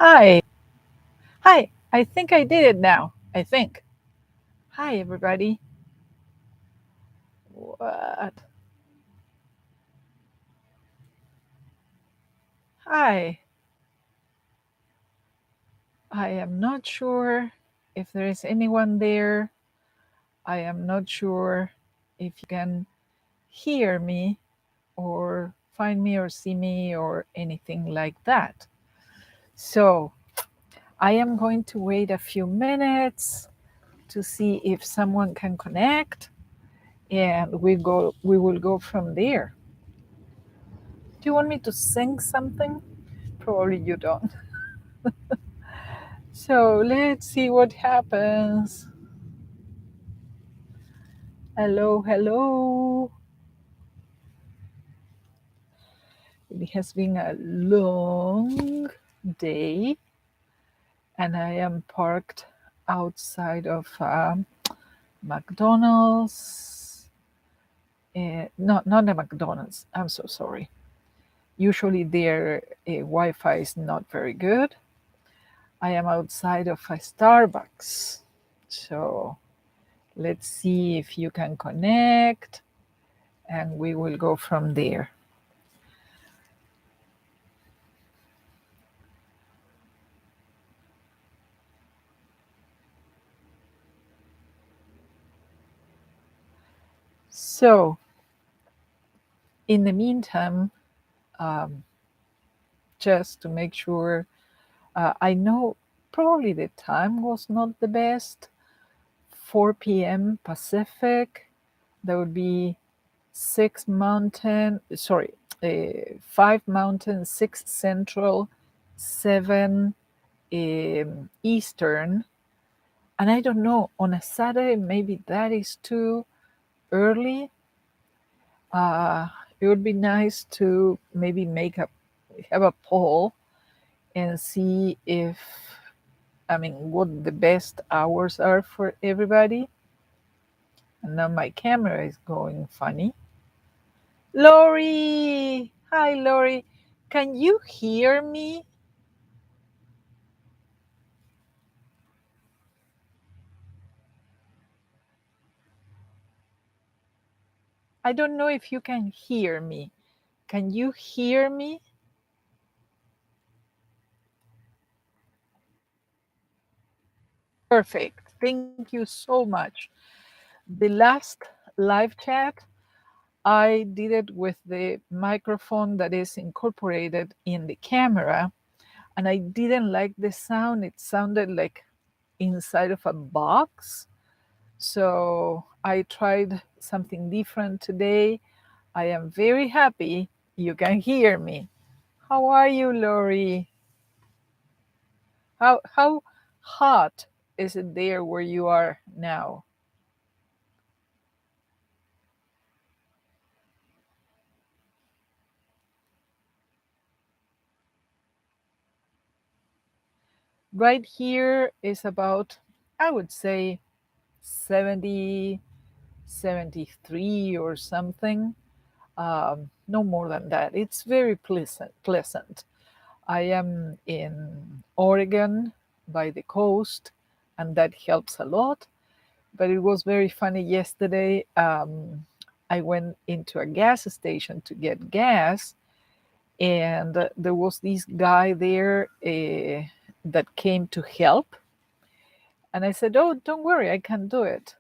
Hi. Hi. I think I did it now. I think. Hi, everybody. What? Hi. I am not sure if there is anyone there. I am not sure if you can hear me or find me or see me or anything like that. So I am going to wait a few minutes to see if someone can connect and we will go from there. Do you want me to sing something? Probably you don't. So let's see what happens. Hello, hello. It has been a long day, and I am parked outside of McDonald's. Not the McDonald's. I'm so sorry. Usually their Wi-Fi is not very good. I am outside of a Starbucks. So let's see if you can connect, and we will go from there. So, in the meantime, um, just to make sure, I know probably the time was not the best. 4 p.m. Pacific, that would be 5 Mountain, 6 Central, 7 Eastern. And I don't know, on a Saturday, maybe that is too early. Uh, it would be nice to maybe have a poll and see if, I mean, what the best hours are for everybody. And now my camera is going funny. Lori! Hi, Lori. Can you hear me? I don't know if you can hear me. Can you hear me? Perfect. Thank you so much. The last live chat, I did it with the microphone that is incorporated in the camera, and I didn't like the sound. It sounded like inside of a box. So I tried something different today. I am very happy you can hear me. How are you, Lori? How hot is it there where you are now? Right here is about, I would say, 70, 73 or something. No more than that. It's very pleasant. I am in Oregon by the coast, and that helps a lot. But it was very funny yesterday. I went into a gas station to get gas, and there was this guy there that came to help. And I said, "Oh, don't worry, I can do it."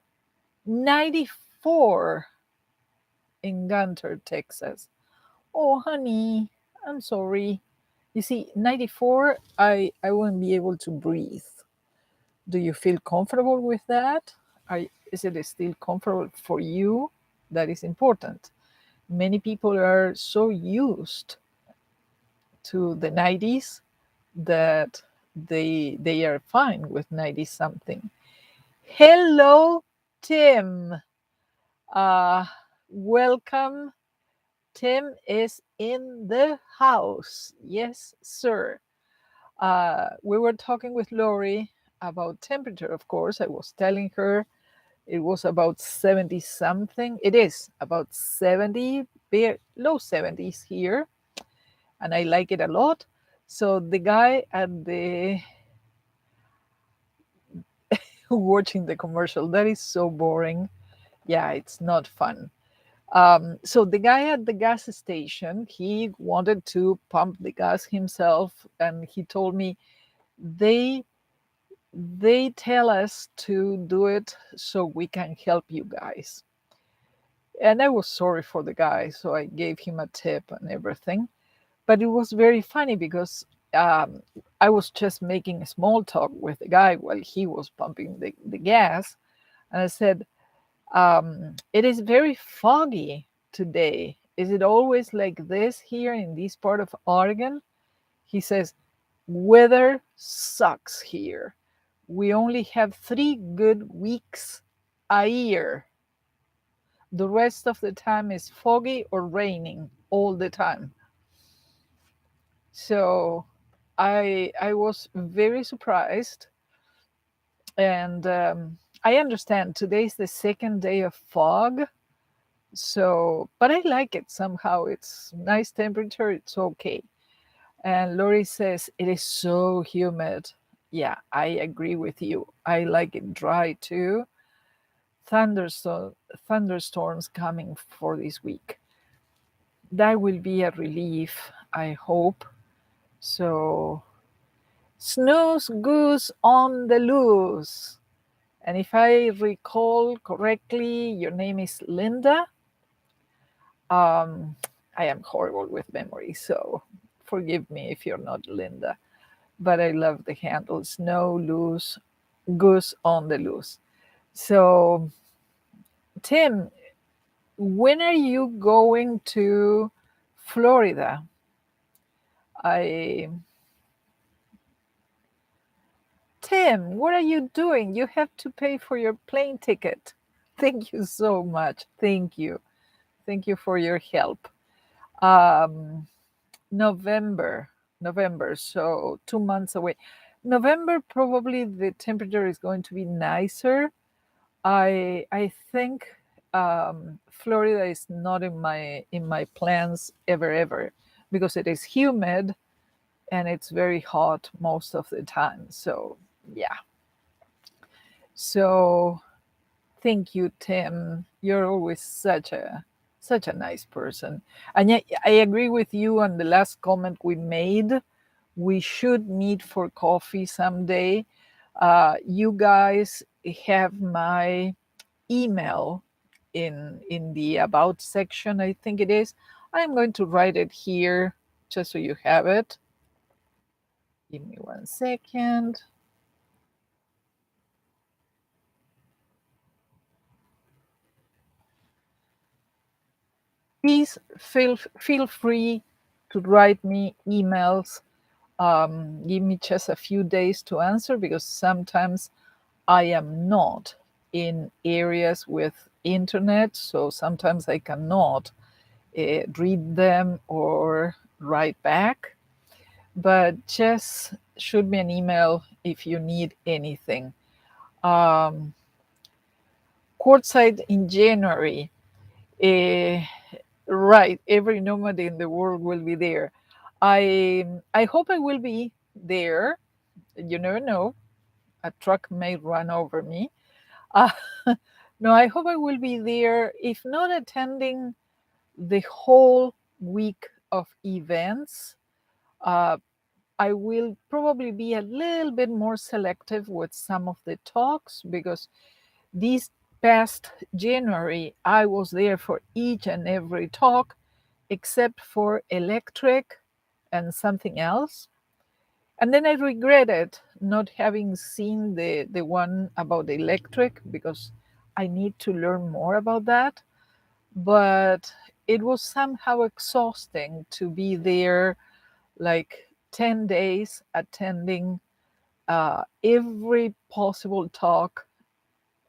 94 in Gunter, Texas. Oh, honey, I'm sorry. You see, 94, I won't be able to breathe. Do you feel comfortable with that? Is it still comfortable for you? That is important. Many people are so used to the 90s that they are fine with 90 something. Hello, Tim. Uh, welcome. Tim is in the house. Yes, sir. We were talking with Lori about temperature, of course. I was telling her it was about 70 something. It is about 70, low 70s here, and I like it a lot. So the guy at the watching the commercial, that is so boring. Yeah, it's not fun. So the guy at the gas station, he wanted to pump the gas himself, and he told me they they tell us to do it so we can help you guys. And I was sorry for the guy, so I gave him a tip and everything. But it was very funny because um, I was just making a small talk with the guy while he was pumping the gas, and I said, it is very foggy today. Is it always like this here in this part of Oregon? He says, weather sucks here. We only have 3 good weeks a year. The rest of the time is foggy or raining all the time. So I was very surprised, and I understand today's the second day of fog. So, but I like it somehow. It's nice temperature. It's okay. And Lori says it is so humid. Yeah, I agree with you. I like it dry too. Thunderstorms coming for this week. That will be a relief, I hope. So, snooze goose on the loose. And if I recall correctly, your name is Linda. Um, I am horrible with memory, so forgive me if you're not Linda. But I love the handle Snow Loose, Goose on the Loose. So, Tim, when are you going to Florida? I Tim, what are you doing? You have to pay for your plane ticket. Thank you so much. Thank you. Thank you for your help. Um, November, November, so 2 months away. November, probably the temperature is going to be nicer. I think Florida is not in my plans ever because it is humid and it's very hot most of the time. So yeah. So thank you, Tim. You're always such a nice person. And yeah, I agree with you on the last comment we made. We should meet for coffee someday. You guys have my email in the about section, I think it is. I'm going to write it here just so you have it. Give me 1 second. Please feel free to write me emails. Give me just a few days to answer because sometimes I am not in areas with internet, so sometimes I cannot read them or write back. But just shoot me an email if you need anything. Um, Courtside in January. Uh, right, every nomad in the world will be there. I hope I will be there. You never know. A truck may run over me. Uh, no, I hope I will be there. If not attending the whole week of events, uh, I will probably be a little bit more selective with some of the talks because this past January I was there for each and every talk except for electric and something else. And then I regretted not having seen the one about the electric because I need to learn more about that. But it was somehow exhausting to be there like 10 days attending every possible talk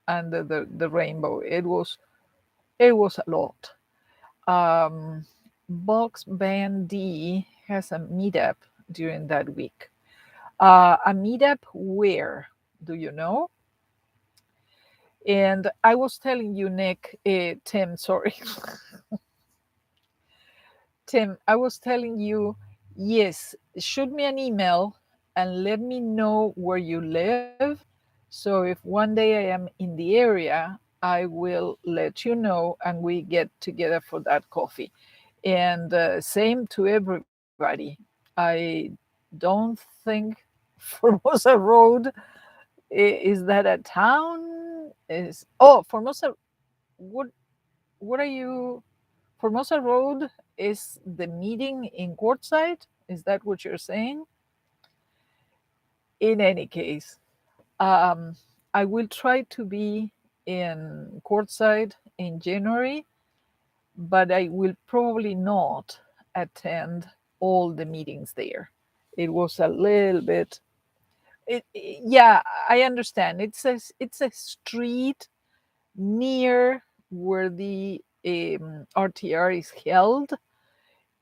under the rainbow. It was a lot. Box Band D has a meetup during that week. A meetup where? Do you know? And I was telling you, Nick, Tim, sorry, Tim, I was telling you Yes, shoot me an email and let me know where you live. So if one day I am in the area, I will let you know and we get together for that coffee. And same to everybody. I don't think Formosa Road is that a town? Is oh Formosa? What what are you? Formosa Road is the meeting in Quartzsite. Is that what you're saying? In any case, um, I will try to be in Quartzsite in January, but I will probably not attend all the meetings there. It was a little bit. Yeah, I understand. It's a street near where the RTR is held,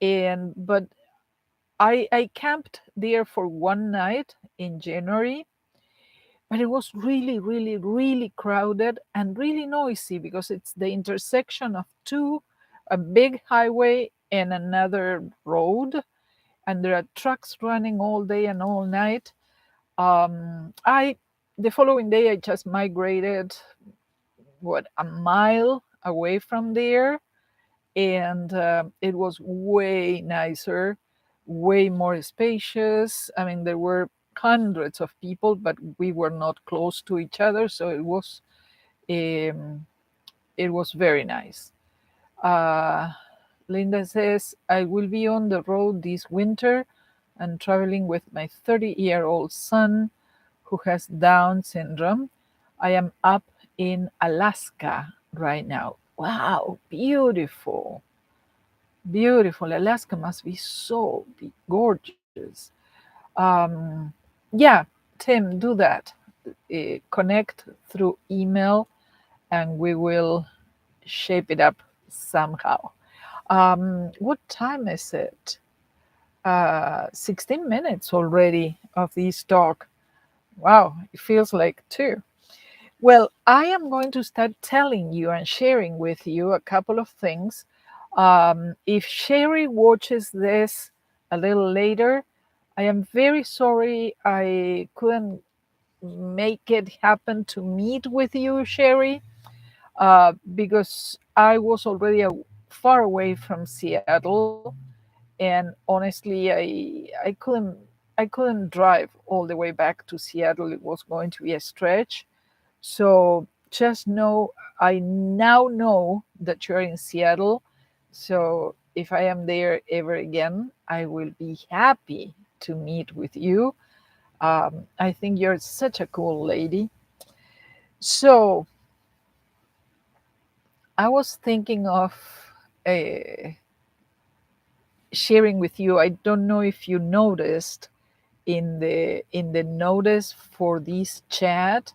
and but I camped there for one night in January, but it was really, really, really crowded and really noisy because it's the intersection of two, a big highway and another road, and there are trucks running all day and all night. I the following day I just migrated a mile away from there, and it was way nicer, way more spacious. I mean, there were hundreds of people, but we were not close to each other, so um, it was very nice. Uh, Linda says, I will be on the road this winter and traveling with my 30-year-old son who has Down syndrome. I am up in Alaska right now. Wow, beautiful. Beautiful. Alaska must be so be gorgeous. Um, yeah, Tim, do that. Connect through email and we will shape it up somehow. What time is it? 16 minutes already of this talk. Wow, it feels like two. Well, I am going to start telling you and sharing with you a couple of things. If Sherry watches this a little later, I am very sorry I couldn't make it happen to meet with you, Sherry, because I was already far away from Seattle, and honestly, I couldn't drive all the way back to Seattle. It was going to be a stretch. So just know, I now know that you're in Seattle. So if I am there ever again, I will be happy to meet with you. I think you're such a cool lady. So I was thinking of uh, sharing with you. I don't know if you noticed in the notice for this chat,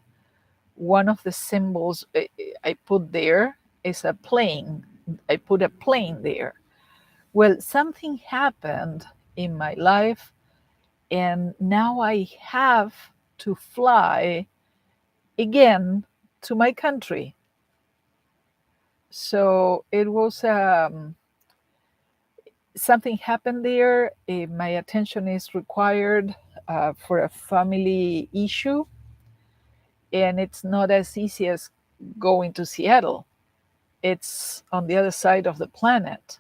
one of the symbols I put there is a plane. I put a plane there. Well, something happened in my life, and now I have to fly again to my country. So it was something happened there. My attention is required for a family issue, and it's not as easy as going to Seattle. It's on the other side of the planet,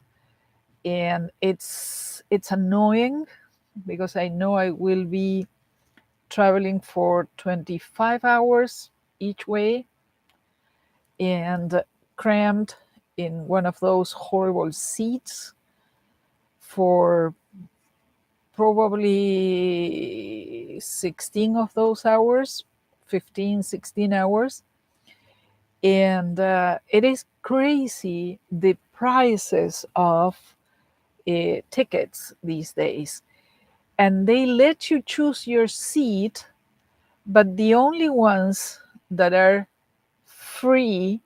and it's annoying because I know I will be traveling for 25 hours each way and crammed in one of those horrible seats for probably 16 of those hours, 15, 16 hours. And it is crazy the prices of tickets these days. And they let you choose your seat, but the only ones that are free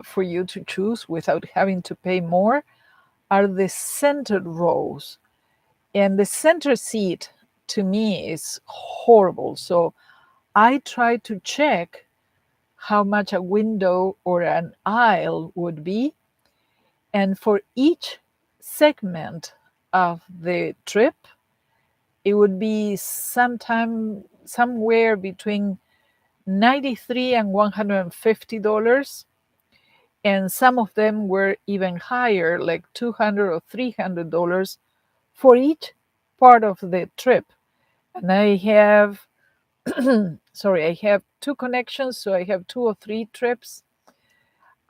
for you to choose without having to pay more are the centered rows. And the center seat to me is horrible. So I try to check how much a window or an aisle would be. And for each segment, of the trip, it would be somewhere between 93 and $150, and some of them were even higher, like $200 or $300 for each part of the trip. And I have sorry, I have two connections, so I have 2 or 3 trips.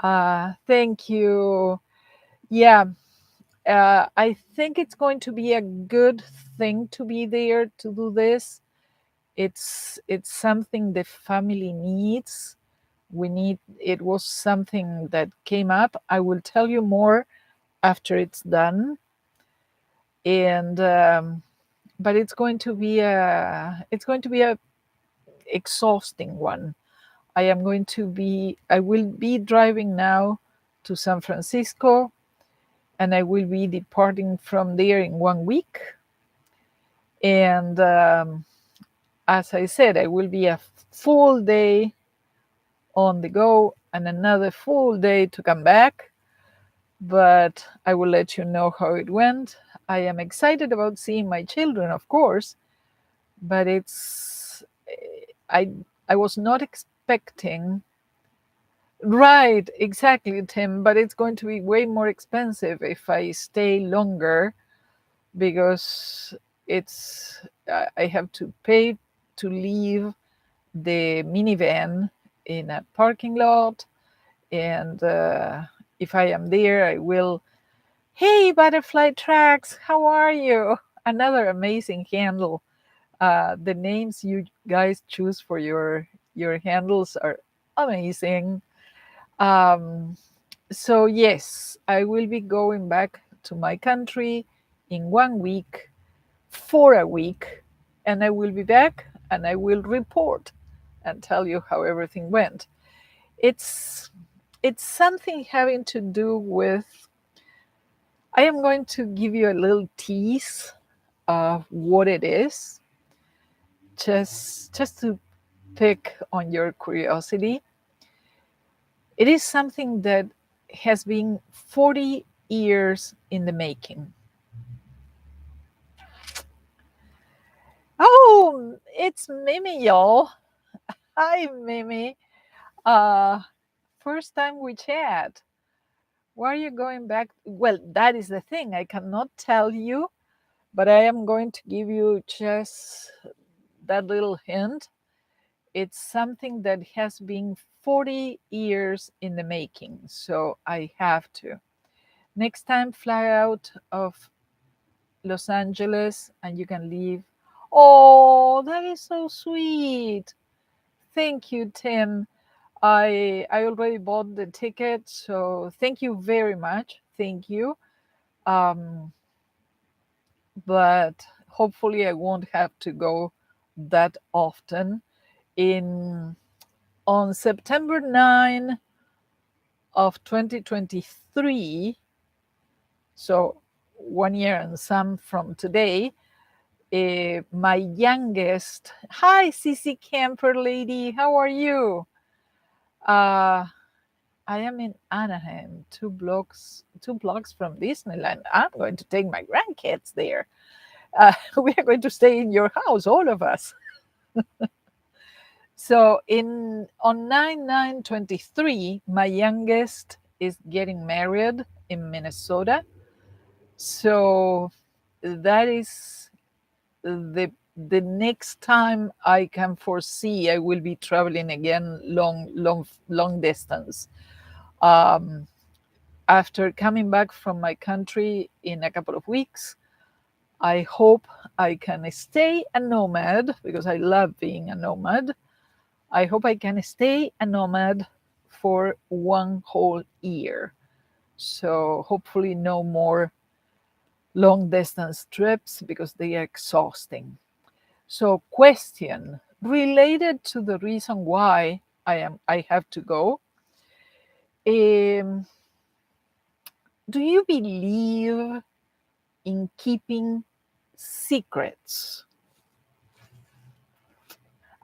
Thank you. Yeah, I think it's going to be a good thing to be there to do this. It's something the family needs. It was something that came up. I will tell you more after it's done. And but it's going to be a exhausting one. I will be driving now to San Francisco, and I will be departing from there in 1 week. And as I said, I will be a full day on the go and another full day to come back. But I will let you know how it went. I am excited about seeing my children, of course, but I I was not expecting. Right, exactly, Tim. But it's going to be way more expensive if I stay longer, because I have to pay to leave the minivan in a parking lot, and if I am there, I will. Hey, Butterfly Tracks, how are you? Another amazing handle. The names you guys choose for your handles are amazing. Um, so yes, I will be going back to my country in 1 week for a week, and I will be back and I will report and tell you how everything went. It's it's something having to do with. I am going to give you a little tease of what it is, just to pick on your curiosity. It is something that has been 40 years in the making. Oh, it's Mimi, y'all. Hi, Mimi. Uh, First time we chat. Why are you going back? Well, that is the thing. I cannot tell you, but I am going to give you just that little hint. It's something that has been 40 years in the making, so I have to. Next time, fly out of Los Angeles and you can leave. Oh, that is so sweet. Thank you, Tim. I already bought the ticket, so thank you very much. Thank you. Um, but hopefully I won't have to go that often. In On September 9 of 2023, so 1 year and some from today, my youngest. Hi, Cece Camper lady. How are you? Uh, I am in Anaheim, two blocks from Disneyland. I'm going to take my grandkids there. We are going to stay in your house, all of us. So on 9/9/23, my youngest is getting married in Minnesota. So that is the next time I can foresee I will be traveling again long distance. Um, After coming back from my country in a couple of weeks, I hope I can stay a nomad because I love being a nomad. I hope I can stay a nomad for one whole year. So hopefully no more long distance trips because they are exhausting. So question related to the reason why I have to go. Um, do you believe in keeping secrets?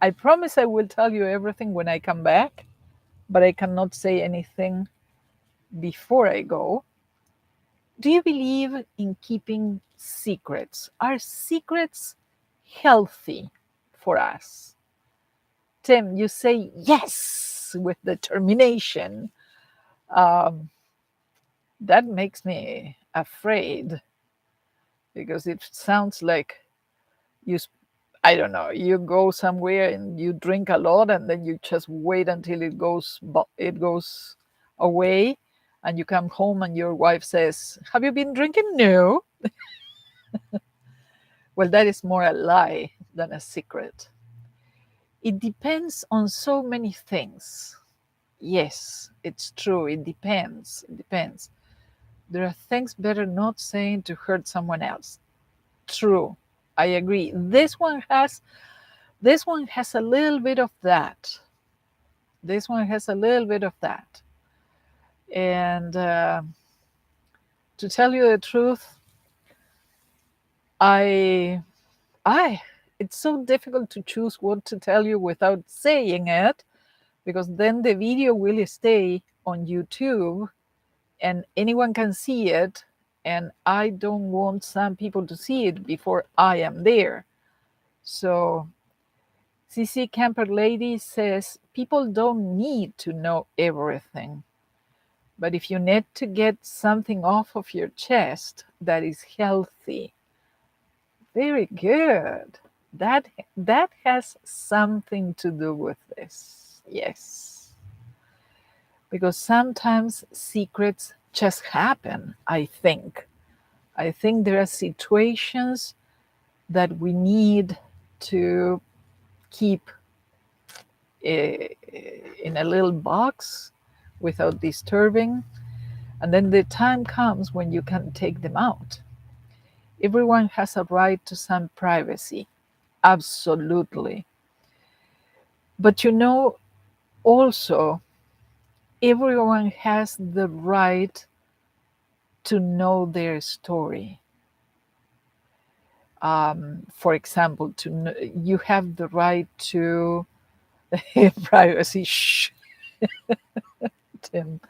I promise I will tell you everything when I come back, but I cannot say anything before I go. Do you believe in keeping secrets? Are secrets healthy for us? Tim, you say yes with determination. Um, that makes me afraid because it sounds like you, I don't know, you go somewhere and you drink a lot and then you just wait until it goes away, and you come home and your wife says, "Have you been drinking?" No. Well, that is more a lie than a secret. It depends on so many things. Yes, it's true. It depends. It depends. There are things better not saying to hurt someone else. True. I agree. This one has a little bit of that. This one has a little bit of that. And to tell you the truth, I I it's so difficult to choose what to tell you without saying it, because then the video will stay on YouTube and anyone can see it, and I don't want some people to see it before I am there. So CC Camper Lady says people don't need to know everything, but if you need to get something off of your chest that is healthy, very good. That has something to do with this. Yes. Because sometimes secrets just happen, I think. I think there are situations that we need to keep in a little box without disturbing. And then the time comes when you can take them out. Everyone has a right to some privacy. Absolutely. But also, everyone has the right to know their story. For example, you have the right to privacy. Shh, Tim.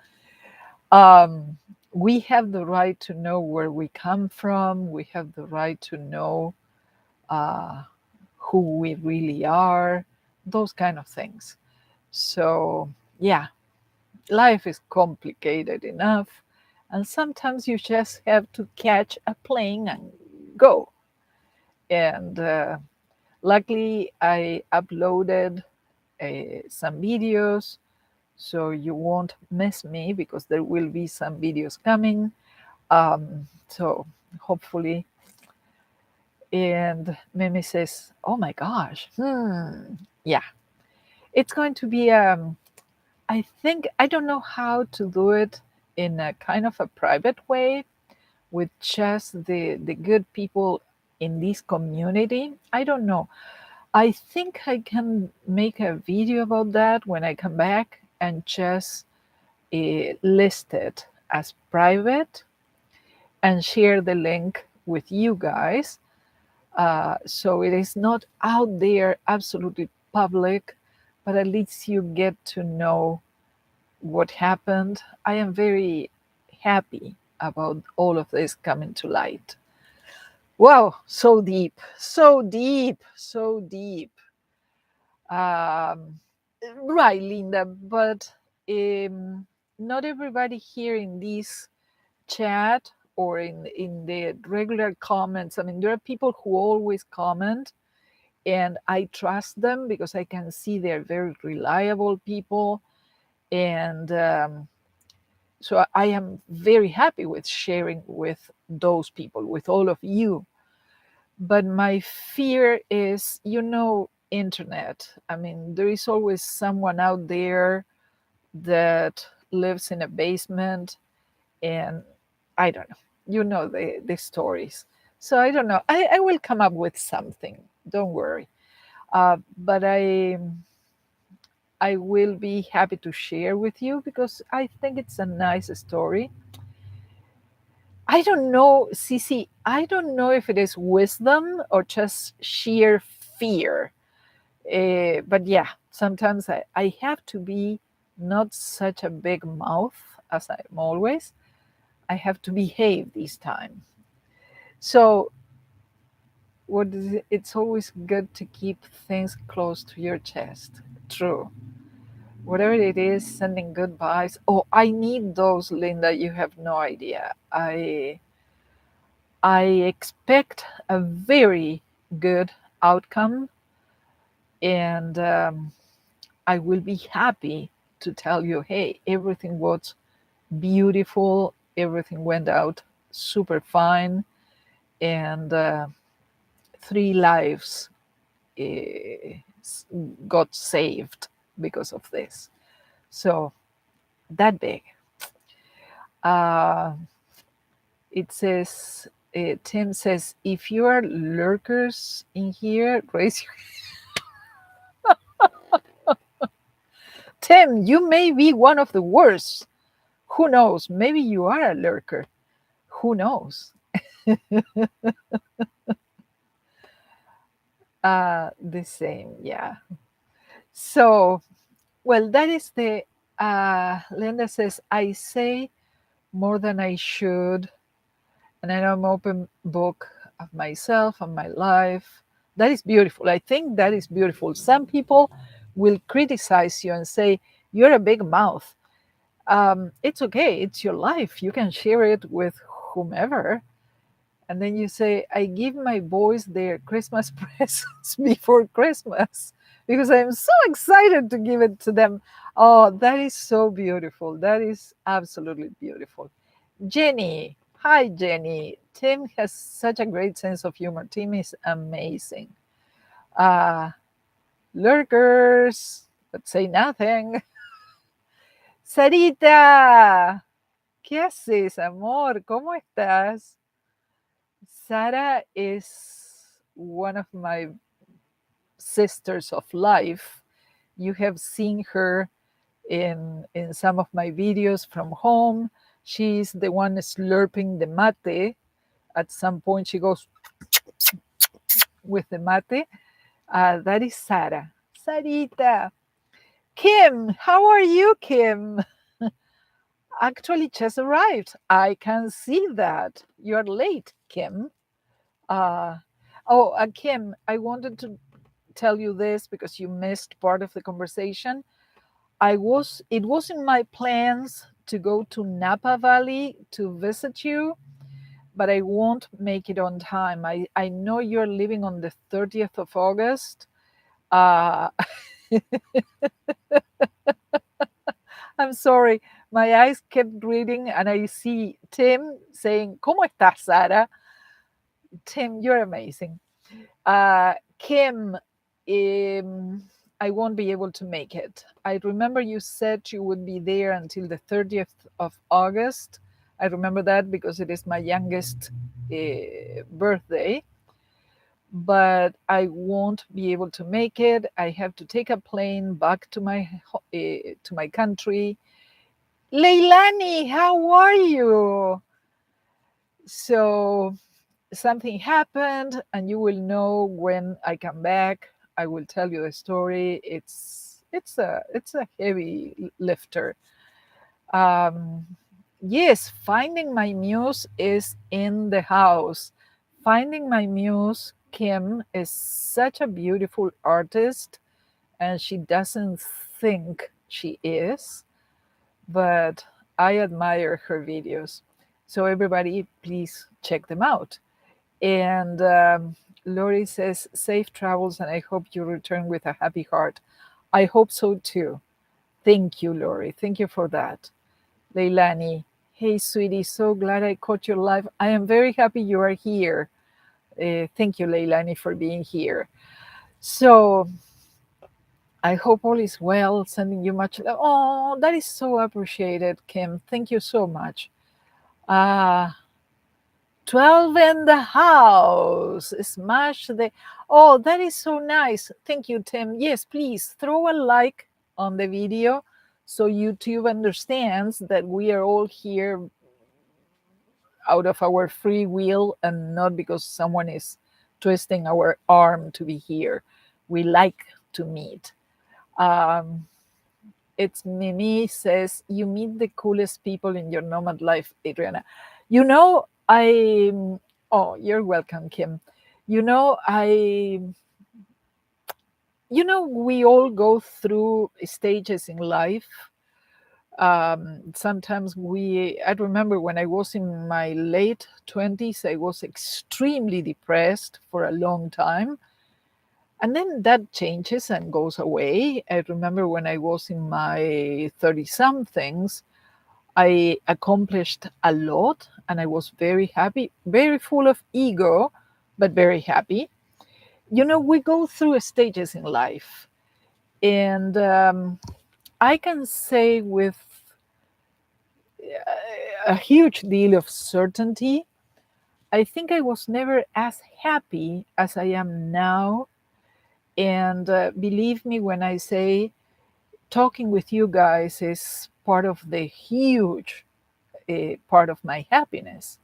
Um, we have the right to know where we come from. We have the right to know uh, who we really are, those kind of things. So, yeah, life is complicated enough. And sometimes you just have to catch a plane and go. And luckily, I uploaded some videos, so you won't miss me because there will be some videos coming. So hopefully. And Mimi says, "Oh my gosh, yeah, it's going to be." I think I don't know how to do it in a kind of a private way with just the good people in this community. I don't know. I think I can make a video about that when I come back and just list it as private and share the link with you guys. So it is not out there absolutely public, but at least you get to know what happened. I am very happy about all of this coming to light. Wow, so deep, so deep, so deep. Um, right, Linda, but not everybody here in this chat or in the regular comments. I mean, there are people who always comment, and I trust them because I can see they're very reliable people. And so I am very happy with sharing with those people, with all of you. But my fear is, internet. I mean, there is always someone out there that lives in a basement, and I don't know. The stories. So I don't know. I will come up with something. Don't worry. But I will be happy to share with you because I think it's a nice story. I don't know, Cici, I don't know if it is wisdom or just sheer fear. But yeah, sometimes I have to be not such a big mouth as I'm always. I have to behave this time. So it's always good to keep things close to your chest. True. Whatever it is, sending goodbyes. Oh, I need those, Linda. You have no idea. I expect a very good outcome, and I will be happy to tell you, hey, everything was beautiful. Everything went out super fine, and 3 lives uh, got saved because of this. So that big. Uh, it says, Tim says, if you are lurkers in here, raise your Tim, you may be one of the worst. Who knows? Maybe you are a lurker. Who knows? The same, yeah. So, well, that is the. Linda says, I say more than I should, and I know I'm open book of myself and my life. That is beautiful. I think that is beautiful. Some people will criticize you and say, you're a big mouth. It's okay. It's your life. You can share it with whomever. And then you say, I give my boys their Christmas presents before Christmas because I'm so excited to give it to them. Oh, that is so beautiful. That is absolutely beautiful. Jenny. Hi, Jenny. Tim has such a great sense of humor. Tim is amazing. Uh, Lurkers, but say nothing. Sarita, ¿qué haces, amor? ¿Cómo estás? Sarah is one of my sisters of life. You have seen her in some of my videos from home. She's the one slurping the mate. At some point, she goes with the mate. That is Sarah. Sarita. Kim, how are you, Kim? Actually, just arrived. I can see that. You're late, Kim. Uh, Kim, I wanted to tell you this because you missed part of the conversation. It was in my plans to go to Napa Valley to visit you, but I won't make it on time. I know you're leaving on the 30th of August. Uh, I'm sorry. My eyes kept reading and I see Tim saying, ¿Cómo estás, Sara? Tim, you're amazing. Kim, I won't be able to make it. I remember you said you would be there until the 30th of August. I remember that because it is my youngest birthday, but I won't be able to make it. I have to take a plane back to my country. Leilani, how are you? So something happened and you will know when I come back. I will tell you the story. It's a heavy lifter. um yes, finding my muse is in the house. Finding my muse, Kim, is such a beautiful artist, and she doesn't think she is, but I admire her videos. So everybody, please check them out. And Lori says, safe travels, and I hope you return with a happy heart. I hope so too. Thank you, Lori. Thank you for that. Leilani, hey, sweetie, so glad I caught your live. I am very happy you are here. Thank you, Leilani, for being here. So I hope all is well. Sending you much love. Oh, that is so appreciated, Kim. Thank you so much. Uh, 12 in the house. Smash the. Oh, that is so nice. Thank you, Tim. Yes, please throw a like on the video so YouTube understands that we are all here out of our free will and not because someone is twisting our arm to be here. We like to meet. Um, It's Mimi says, you meet the coolest people in your nomad life, Adriana. You know, I, oh, you're welcome, Kim. You know, we all go through stages in life. Sometimes I remember when I was in my late 20s, I was extremely depressed for a long time. And then that changes and goes away. I remember when I was in my 30 somethings, I accomplished a lot and I was very happy, very full of ego, but very happy. We go through stages in life. And I can say with a huge deal of certainty, I think I was never as happy as I am now. And believe me when I say talking with you guys is part of the huge part of my happiness.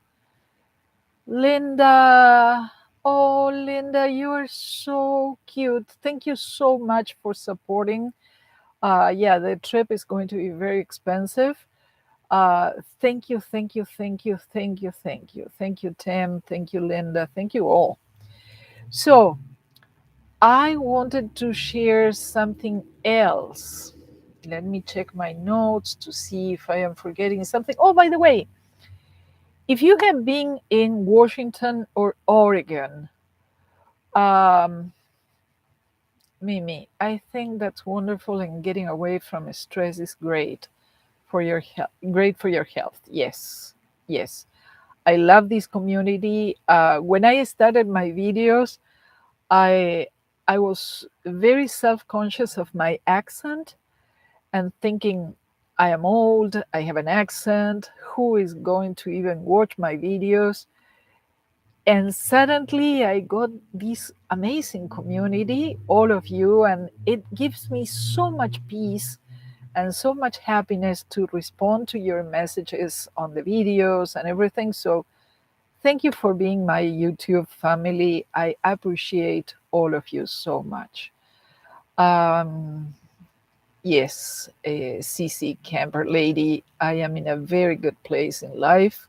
Linda, oh, Linda, you are so cute. Thank you so much for supporting. Yeah, the trip is going to be very expensive. Thank you, thank you, thank you, thank you, thank you. Thank you, Tim. Thank you, Linda. Thank you all. So, I wanted to share something else. Let me check my notes to see if I am forgetting something. Oh, by the way, if you have been in Washington or Oregon, um, Mimi, I think that's wonderful, and getting away from stress is great for your health. Great for your health. Yes, yes. I love this community. When I started my videos, I I was very self-conscious of my accent and thinking, I am old, I have an accent, who is going to even watch my videos? And suddenly I got this amazing community, all of you, and it gives me so much peace and so much happiness to respond to your messages on the videos and everything. So thank you for being my YouTube family. I appreciate all of you so much. Um, yes, CC Camper Lady, I am in a very good place in life.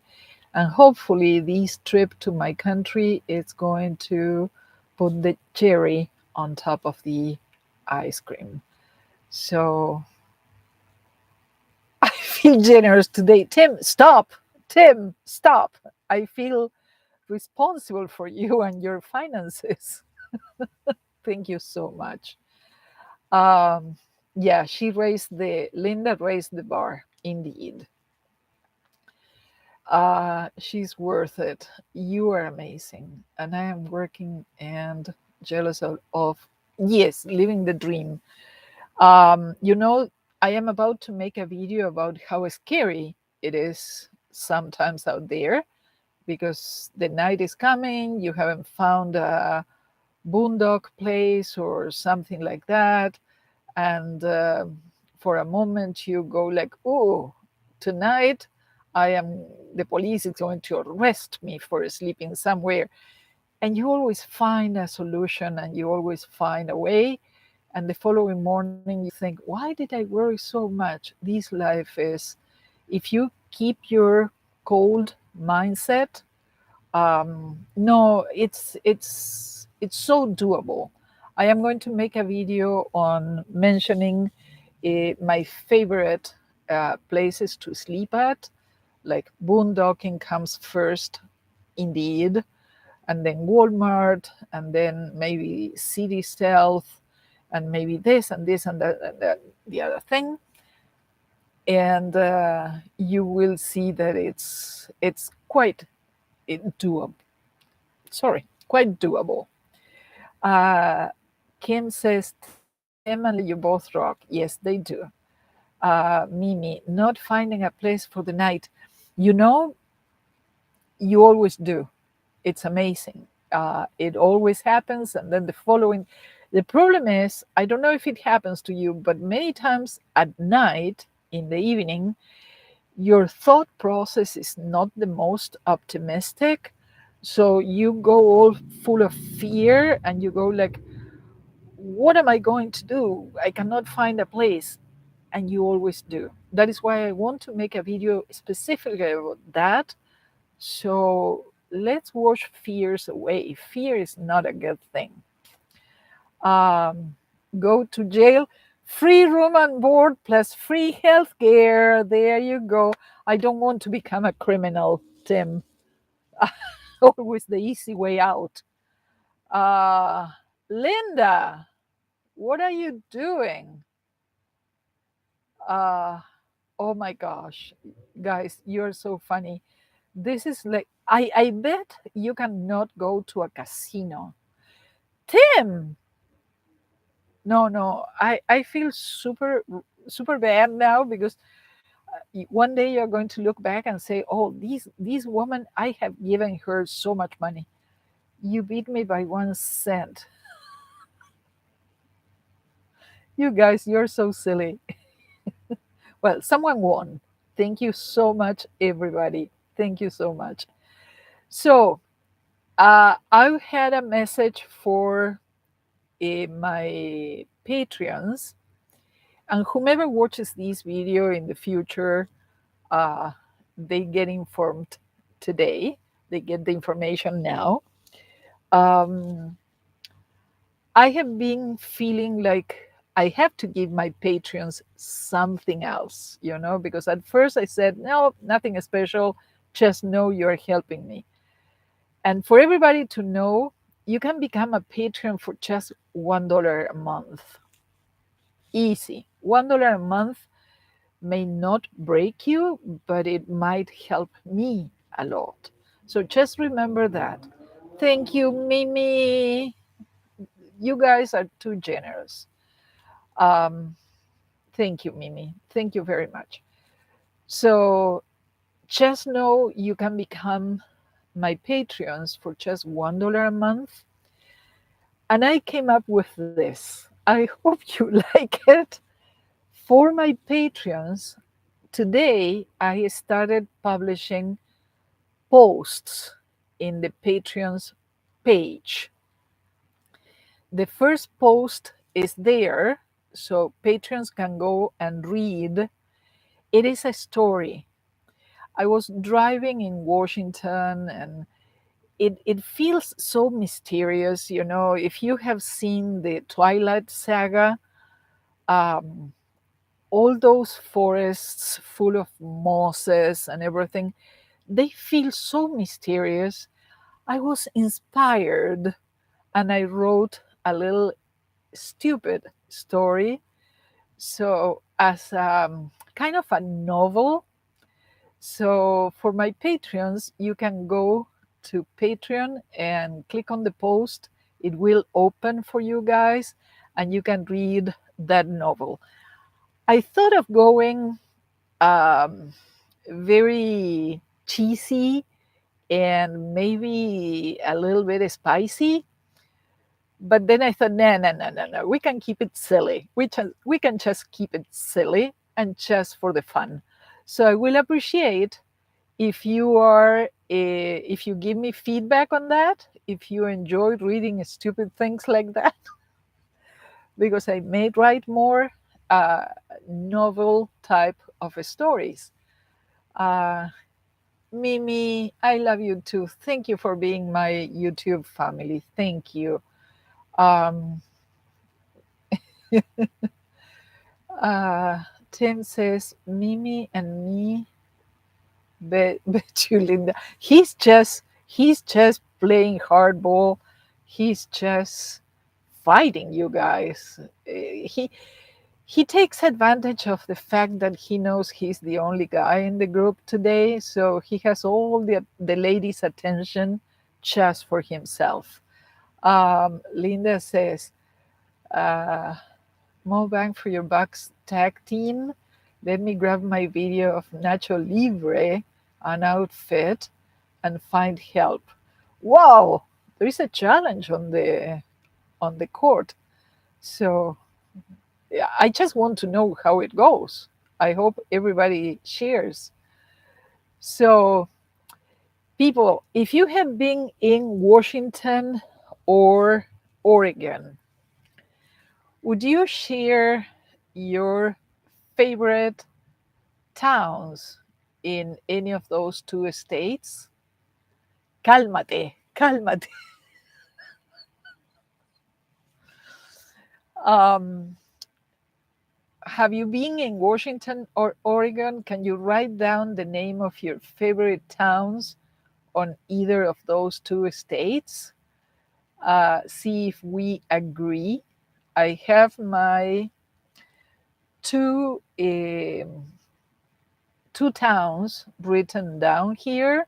And hopefully, this trip to my country is going to put the cherry on top of the ice cream. So I feel generous today. Tim, stop. Tim, stop. I feel responsible for you and your finances. Thank you so much. Um, yeah, Linda raised the bar, indeed. She's worth it. You are amazing. And I am working and jealous of yes, living the dream. You know, I am about to make a video about how scary it is sometimes out there because the night is coming, you haven't found a boondock place or something like that. And for a moment, you go like, oh, tonight the police is going to arrest me for sleeping somewhere. And you always find a solution and you always find a way. And the following morning, you think, why did I worry so much? This life is, if you keep your cold mindset, no, it's so doable. I am going to make a video on mentioning my favorite places to sleep at, like boondocking comes first, indeed, and then Walmart, and then maybe City Stealth, and maybe this and this and that, the other thing. And you will see that it's quite doable. Sorry, quite doable. Uh, Kim says, Tim and you both rock. Yes, they do. Mimi, not finding a place for the night. You know, you always do. It's amazing. It always happens. And then the problem is, I don't know if it happens to you, but many times at night, in the evening, your thought process is not the most optimistic. So you go all full of fear and you go like, what am I going to do? I cannot find a place. and you always do. That is why I want to make a video specifically about that. So let's wash fears away. Fear is not a good thing. um, Go to jail, free room and board plus free health care. There you go. I don't want to become a criminal, Tim. Always the easy way out. Uh, Linda, what are you doing? Uh, oh my gosh, guys, you're so funny. This is like, I bet you cannot go to a casino. Tim, no, no, I feel super bad now because one day you're going to look back and say, oh, this woman, I have given her so much money. You beat me by 1 cent. You guys, you're so silly. Well, someone won. Thank you so much, everybody. Thank you so much. So I had a message for my Patreons, and whomever watches this video in the future, uh, they get informed today. They get the information now. Um, I have been feeling like I have to give my Patreons something else, because at first I said, no, nothing special, just know you're helping me. And for everybody to know, you can become a Patreon for just $1 a month. Easy. $1 a month may not break you, but it might help me a lot. So just remember that. Thank you, Mimi. You guys are too generous. Um, Thank you, Mimi. Thank you very much. So just know you can become my Patreons for just $1 a month. And I came up with this. I hope you like it. For my Patreons, today I started publishing posts in the Patreons page. The first post is there, so patrons can go and read. It is a story. I was driving in Washington, and it feels so mysterious. If you have seen the Twilight Saga, um, all those forests full of mosses and everything, they feel so mysterious. I was inspired, and I wrote a little stupid story. So, as kind of a novel. So, for my Patreons, you can go to Patreon and click on the post. It will open for you guys, and you can read that novel. I thought of going um, very cheesy and maybe a little bit spicy. But then I thought, no, no, no, no, no. We can keep it silly. We can just keep it silly and just for the fun. So I will appreciate if if you give me feedback on that. If you enjoy reading stupid things like that, because I may write more uh, novel type of stories. Uh, Mimi, I love you too. Thank you for being my YouTube family. Thank you. Um, uh, Tim says, Mimi and me, bet you, Linda. He's just playing hardball. He's just fighting you guys. He takes advantage of the fact that he knows he's the only guy in the group today, so he has all the ladies' attention just for himself. Linda says, uh, more bang for your bucks, tag team. Let me grab my video of Nacho Libre, an outfit, and find help. Wow, there is a challenge on the court. So yeah, I just want to know how it goes. I hope everybody shares. So, people, if you have been in Washington or Oregon, would you share your favorite towns in any of those two states? Cálmate, cálmate. Um, have you been in Washington or Oregon? Can you write down the name of your favorite towns on either of those two states? See if we agree. I have my two two towns written down here,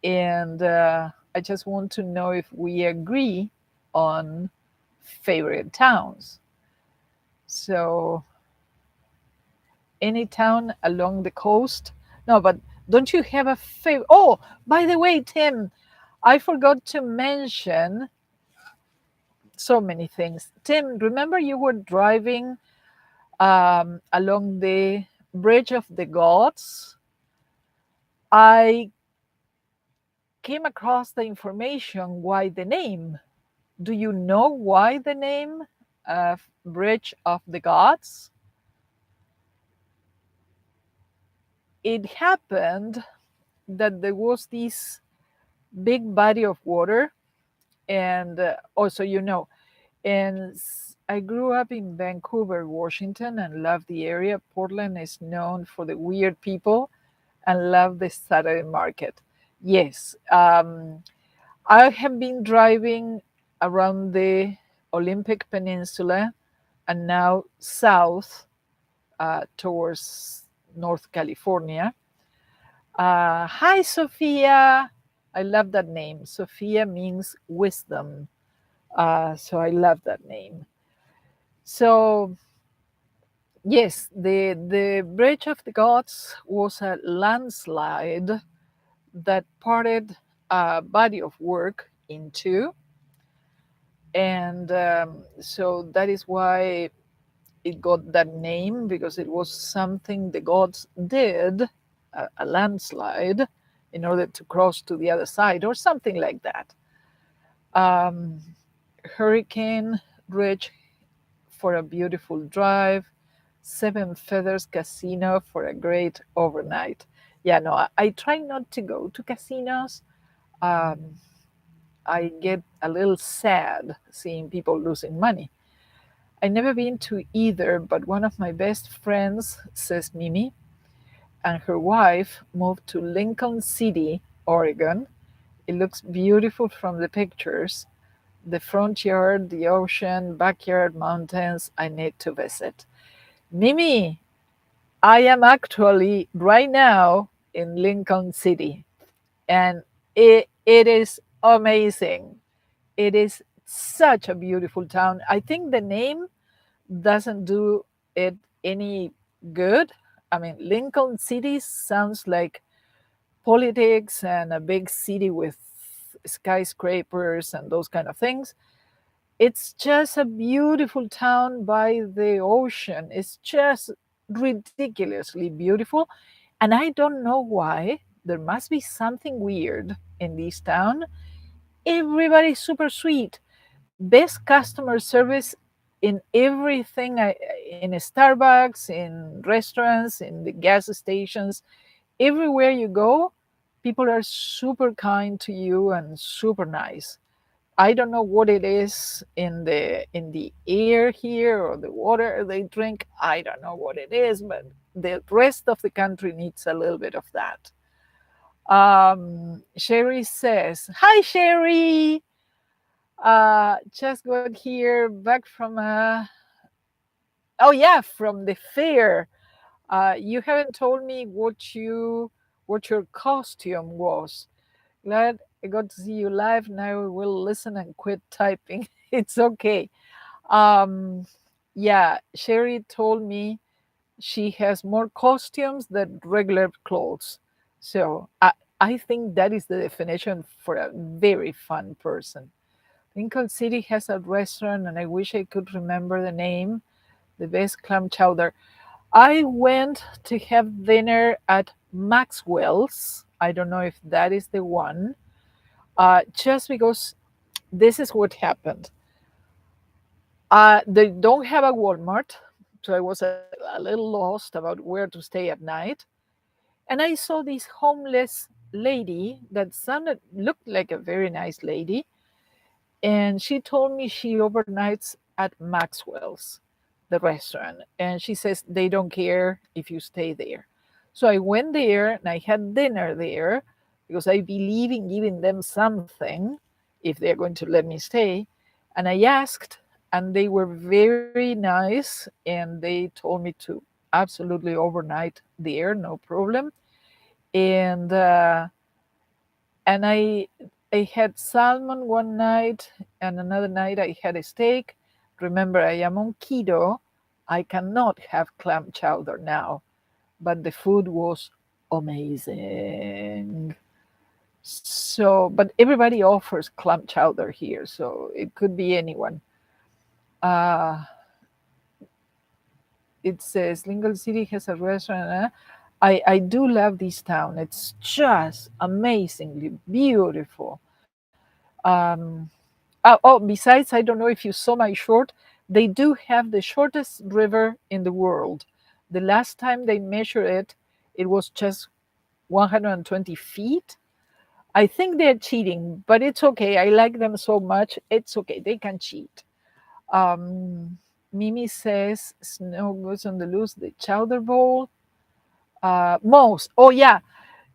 and I just want to know if we agree on favorite towns. So, any town along the coast? No, but don't you have a favorite? Oh, by the way, Tim, I forgot to mention so many things. Tim, remember you were driving along the Bridge of the Gods? I came across the information why the name. Do you know why the name Bridge of the Gods? It happened that there was this big body of water, and also, and I grew up in Vancouver, Washington, and love the area. Portland is known for the weird people and love the Saturday market. Yes, I have been driving around the Olympic Peninsula and now south towards North California. Hi, Sophia. I love that name. Sophia means wisdom. So I love that name. So, yes, the Bridge of the Gods was a landslide that parted a body of work in two. And so that is why it got that name, because it was something the gods did, a landslide, in order to cross to the other side, or something like that. Um, Hurricane Ridge for a beautiful drive, Seven Feathers Casino for a great overnight. Yeah, no, I try not to go to casinos. Um, I get a little sad seeing people losing money. I never been to either, but one of my best friends, says Mimi, and her wife moved to Lincoln City, Oregon. It looks beautiful from the pictures. The front yard, the ocean, backyard, mountains. I need to visit. Mimi, I am actually right now in Lincoln City, and it is amazing. It is such a beautiful town. I think the name doesn't do it any good. I mean, Lincoln City sounds like politics and a big city with skyscrapers and those kind of things. It's just a beautiful town by the ocean. It's just ridiculously beautiful. And I don't know why. There must be something weird in this town. Everybody's super sweet. Best customer service in everything, in Starbucks, in restaurants, in the gas stations, everywhere you go, people are super kind to you and super nice. I don't know what it is in the air here or the water they drink. I don't know what it is, but the rest of the country needs a little bit of that. Sherry says, "Hi, Sherry. Just got here back from oh yeah, from the fair. You haven't told me what your costume was. Glad I got to see you live. Now I will listen and quit typing. It's okay. Um, yeah, Sherry told me she has more costumes than regular clothes. So I think that is the definition for a very fun person. Lincoln City has a restaurant, and I wish I could remember the name. The best clam chowder. I went to have dinner at Maxwell's. I don't know if that is the one. Just because this is what happened. They don't have a Walmart, So I was a little lost about where to stay at night. And I saw this homeless lady that looked like a very nice lady, and she told me she overnights at Maxwell's, the restaurant, and she says they don't care if you stay there. So I went there and I had dinner there because I believe in giving them something if they're going to let me stay. And I asked, and they were very nice, and they told me to absolutely overnight there, no problem. And uh, and I I had salmon one night, and another night I had a steak. Remember, I am on keto. I cannot have clam chowder now, but the food was amazing. So, but everybody offers clam chowder here, so it could be anyone. Uh, it says Lincoln City has a restaurant. I do love this town. It's just amazingly beautiful. Um, besides, I don't know if you saw my short. They do have the shortest river in the world. The last time they measured it, it was just 120 feet. I think they're cheating, but it's okay. I like them so much. It's okay. They can cheat. Um, Mimi says snow goes on the loose. The chowder bowl. Most. Oh yeah,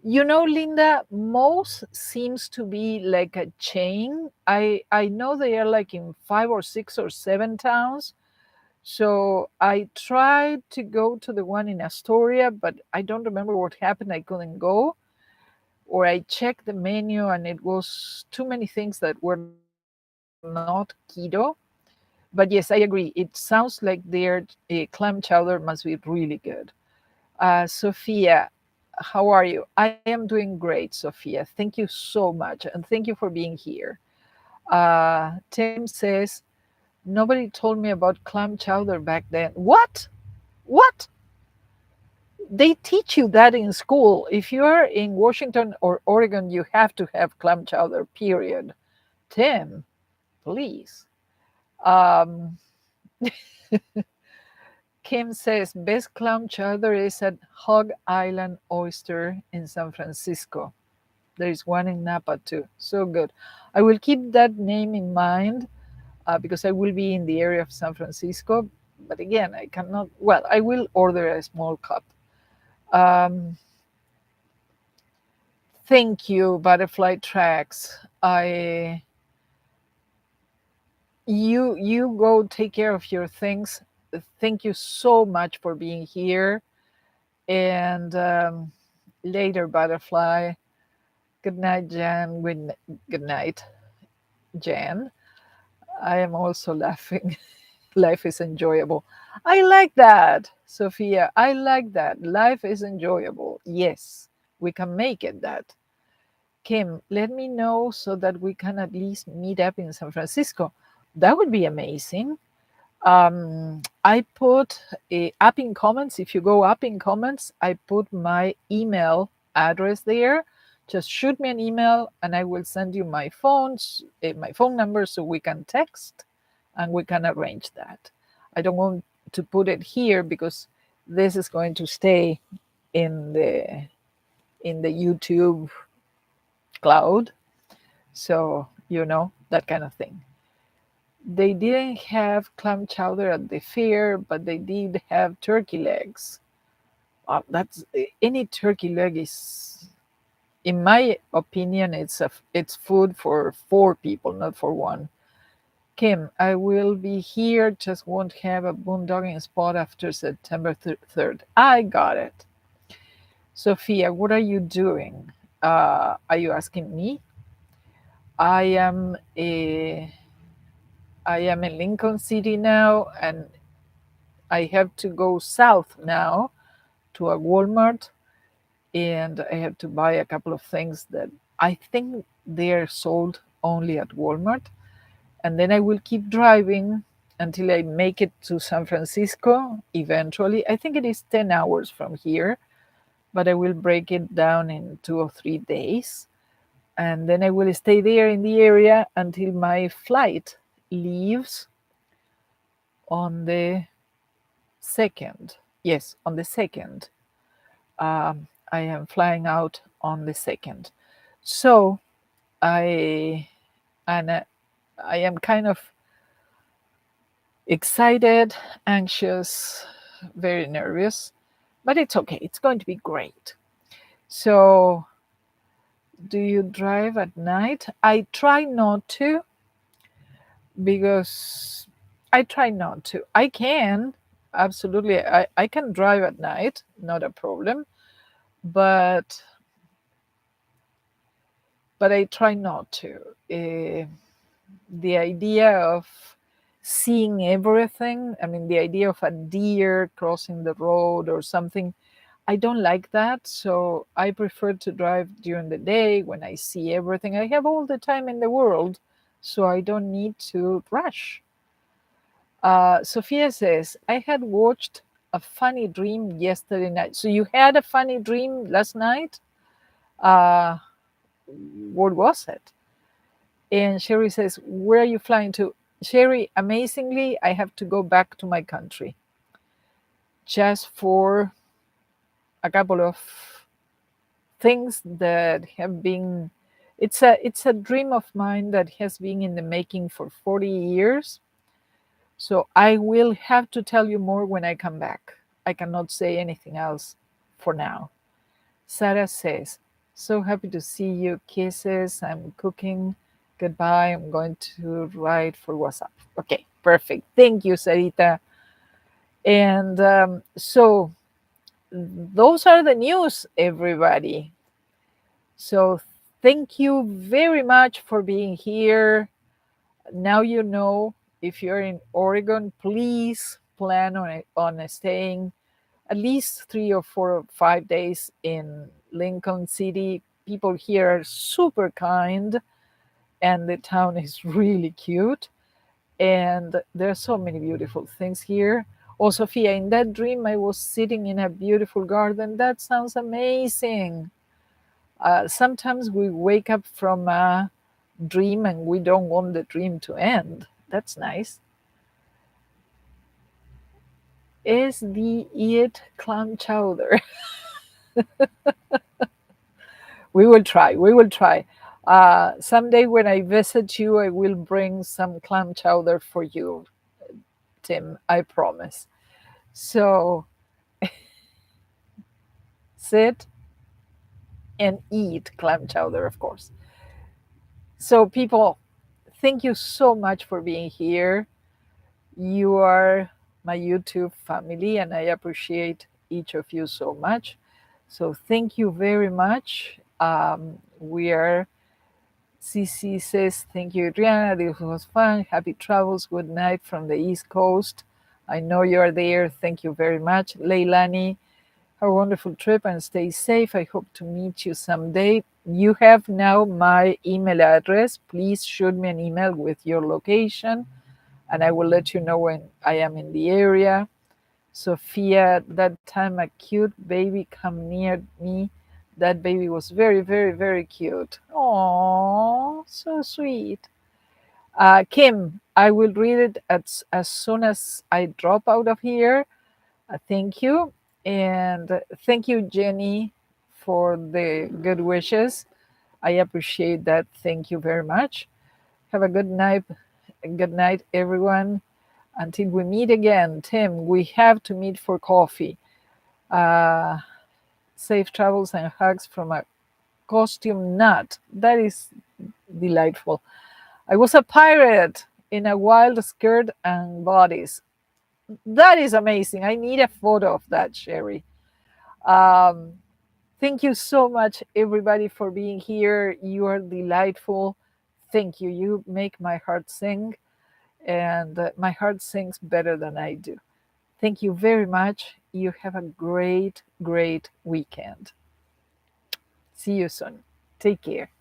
you know, Linda, most seems to be like a chain. I know they are like in 5 or 6 or 7 towns. So I tried to go to the one in Astoria, but I don't remember what happened. I couldn't go, or I checked the menu and it was too many things that were not keto. But yes, I agree. It sounds like their clam chowder must be really good. Sophia, how are you? I am doing great, Sophia. Thank you so much. And thank you for being here. Tim says, nobody told me about clam chowder back then. What? What? They teach you that in school. If you are in Washington or Oregon, you have to have clam chowder, period. Tim, please. Um, Kim says, best clam chowder is at Hog Island Oyster in San Francisco. There is one in Napa too. So good. I will keep that name in mind because I will be in the area of San Francisco. But again, I cannot, well, I will order a small cup. Um, Thank you, Butterfly Tracks. You go take care of your things. Thank you so much for being here. And later, Butterfly. Good night, Jan. Good night, Jan. I am also laughing. Life is enjoyable. I like that, Sophia. I like that. Life is enjoyable. Yes, we can make it that. Kim, let me know so that we can at least meet up in San Francisco. That would be amazing. I put up in comments. If you go up in comments, I put my email address there. Just shoot me an email and I will send you my phone number so we can text and we can arrange that. I don't want to put it here because this is going to stay in the YouTube cloud. So, that kind of thing. They didn't have clam chowder at the fair, but they did have turkey legs. That's any turkey leg is, in my opinion, it's food for 4 people, not for one. Kim, I will be here, just won't have a boondogging spot after September 3rd. I got it. Sophia, what are you doing? Are you asking me? I am a I am in Lincoln City now, and I have to go south now to a Walmart, and I have to buy a couple of things that I think they're sold only at Walmart. And then I will keep driving until I make it to San Francisco eventually. I think it is 10 hours from here, but I will break it down in 2 or 3 days. And then I will stay there in the area until my flight leaves on the 2nd. Yes, on the 2nd. I am flying out on the 2nd. So I and I am kind of excited, anxious, very nervous, but it's okay. It's going to be great. So, do you drive at night? I try not to because I try not to. I can, absolutely. I can drive at night, not a problem, but I try not to. The idea of seeing everything, I mean, the idea of a deer crossing the road or something, I don't like that. So I prefer to drive during the day when I see everything. I have all the time in the world, so I don't need to rush. Sophia says, I had watched a funny dream yesterday night. So you had a funny dream last night? Uh, what was it? And Sherry says, where are you flying to? Sherry, amazingly, I have to go back to my country just for a couple of things that have been, it's a dream of mine that has been in the making for 40 years. So I will have to tell you more when I come back. I cannot say anything else for now. Sarah says, so happy to see you. Kisses. I'm cooking. Goodbye. I'm going to write for WhatsApp. Okay, perfect. Thank you, Sarita. And so those are the news, everybody. So thank you very much for being here. Now you know, if you're in Oregon, please plan on staying at least 3 or 4 or 5 days in Lincoln City. People here are super kind, and the town is really cute. And there are so many beautiful things here. Oh, Sophia, in that dream, I was sitting in a beautiful garden. That sounds amazing. Sometimes we wake up from a dream and we don't want the dream to end. That's nice. Is the it clam chowder? We will try. We will try. Someday when I visit you, I will bring some clam chowder for you, Tim. I promise. So sit and eat clam chowder, of course. So, people, thank you so much for being here. You are my YouTube family, and I appreciate each of you so much. So, thank you very much. We are CC says, thank you, Adriana. This was fun. Happy travels. Good night from the East Coast. I know you're there. Thank you very much. Leilani, have a wonderful trip and stay safe. I hope to meet you someday. You have now my email address. Please shoot me an email with your location, and I will let you know when I am in the area. Sophia, that time a cute baby come near me. That baby was very, very, very cute. Oh, so sweet. Kim, I will read it as soon as I drop out of here. Thank you. And thank you, Jenny, for the good wishes. I appreciate that. Thank you very much. Have a good night. Good night, everyone. Until we meet again, Tim, we have to meet for coffee. Uh, Safe travels and hugs from a costume nut. That is delightful. I was a pirate in a wild skirt and bodice. That is amazing. I need a photo of that, Sherry. Um, Thank you so much, everybody, for being here. You are delightful. Thank you. You make my heart sing, and my heart sings better than I do. Thank you very much. You have a great, great weekend. See you soon. Take care.